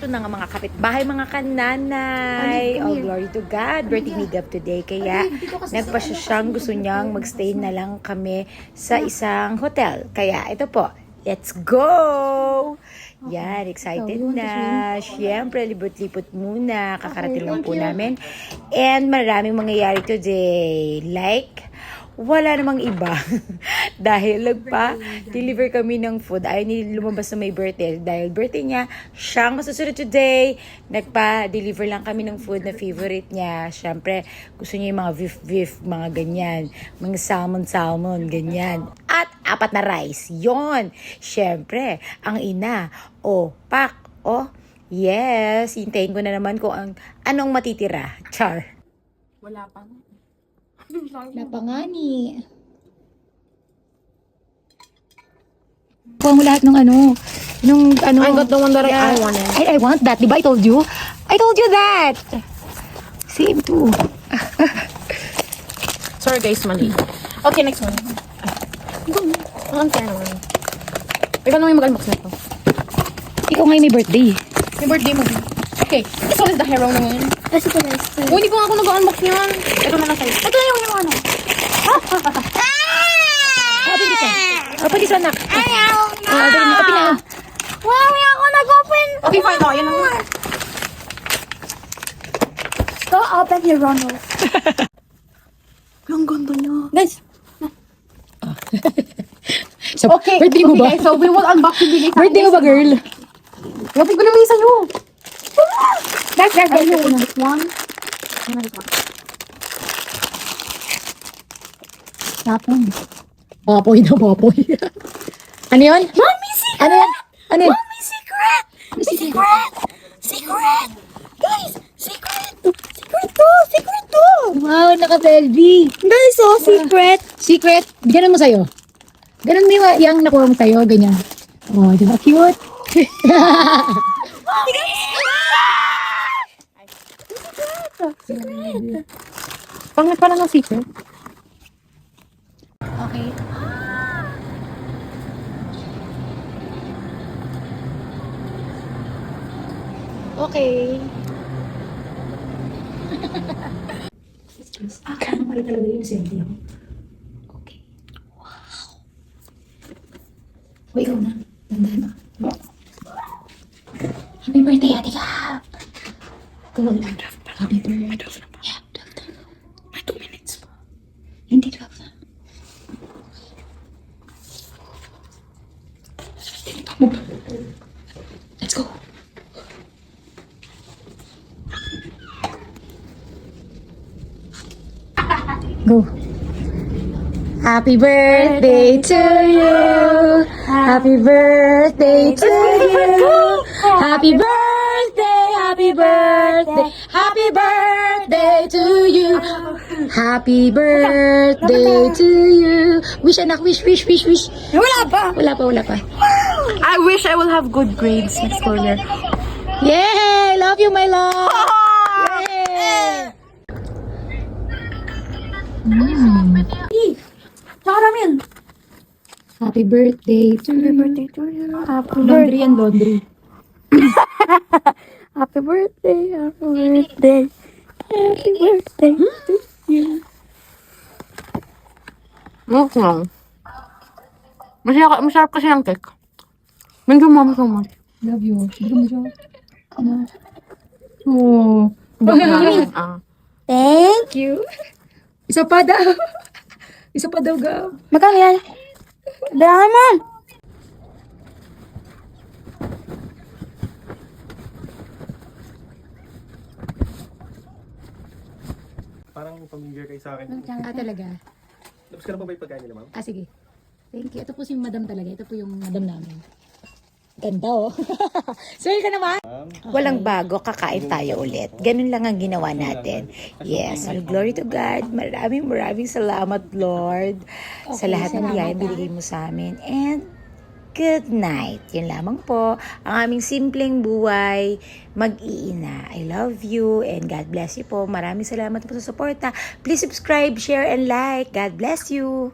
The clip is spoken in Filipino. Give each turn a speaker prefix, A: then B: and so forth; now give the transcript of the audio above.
A: Ito na nga mga kapitbahay, mga kananay. Oh, glory to God. Birthday ni Gab today. Kaya nagpasya siyang gusto niyang magstay na lang kami sa isang hotel. Kaya ito po, let's go! Yan, excited na. Siyempre, libot-libot muna. Kakarating lang po namin. And maraming mangyayari today. Like, wala namang iba. Dahil nagpa-deliver kami ng food. Ayaw ni lumabas na may birthday. Dahil birthday niya, siyang masusunod today. Nagpa-deliver lang kami ng food na favorite niya. Siyempre, gusto niya yung mga beef, mga ganyan. Mga salmon, ganyan. At 4 na rice. Yon. Siyempre, ang ina. Pak. Yes. Hintayin ko na naman kung anong matitira. Char.
B: Wala pa.
C: Wala pa nga ni. Kuha mo lahat ng
B: I got the one that I wanted.
C: I want that. Diba I told you? I told you that. Same too.
B: Sorry guys, mali. Okay, next one. Ang unfair naman. Ikaw naman yung mag-unbox na ito.
C: Ikaw ngayon may birthday.
B: Yung birthday mo. Okay, this one is the hero naman.
D: Kasi ko na ito.
B: Hindi ko nga ako nag-unbox niyan. Ito na lang sa'yo.
D: Ito yung ano.
C: Open this one, nak.
D: Ayaw na.
C: Dali mo. Open na.
D: Wow, ako nag-open.
B: Okay, fine. Oh, yan naman.
D: Go open here, Ronald.
B: Ang ganda niya.
D: Guys.
C: So,
B: Okay,
C: birthday mo ba?
B: guys, so we will unbox yung bigay sa
C: Birthday mo ba, girl?
B: Lapit ko naman yung sa'yo.
D: That's
B: Ayun, this one.
C: Tapon. Papoy na papoy. Ano yun?
D: Mommy secret!
C: Ano yan? Ano yun?
D: Mommy secret! Secret! Secret! Guys, secret! Secret to!
C: Wow, naka-selfie.
D: Guys, so secret!
C: Secret. Ganun mo sa'yo. Ganun mo yung nakuha mo sa'yo. Ganyan. Oh, di ba cute?
B: Pangit pa lang ang secret.
C: Okay.
B: Okay.
C: Kaya pala talaga yung selfie ako. Okay. Wow. O, ikaw na. Dandahan na. Happy birthday, Ate Gab! Go, happy birthday. May 12 na ba? Yeah, 12 na. May 2 minutes pa. Hindi 12 na. Let's go. Go. Happy birthday to you. Happy birthday to you. Happy birthday, happy birthday, happy birthday to you. Happy birthday to you. Wish, anak, wish.
D: Wala pa!
C: Wala pa.
B: I wish I will have good grades next school year.
C: Yay! Love you, my love! Yay!
D: Caramel!
C: Happy birthday to you.
D: Birthday to you. Happy
C: Laundry and laundry.
D: Happy birthday, happy birthday. Happy birthday to you.
B: Okay lang. Masarap kasi ang cake. Thank you, mom, so much.
C: Love you. Siguro mo siya. Ano?
B: Oh.
D: Thank
C: You. Isa pa daw. Isa pa daw, Gab.
D: Magkano yan? Dami mo!
E: Parang familiar kayo sa akin.
C: Talaga.
E: Tapos ka na ba ba yung pagkain nila, ma'am?
C: Sige. Thank you. Ito po si madam talaga. Ito po yung madam namin. Ganda, oh. Sorry ka naman.
A: Walang bago, kakain tayo ulit. Ganun lang ang ginawa natin. Yes, all glory to God. Maraming salamat, Lord, sa lahat ng biyayang binigay mo sa amin. And good night. Yun lamang po. Ang aming simpleng buhay, mag-iina. I love you and God bless you po. Maraming salamat po sa suporta. Please subscribe, share, and like. God bless you.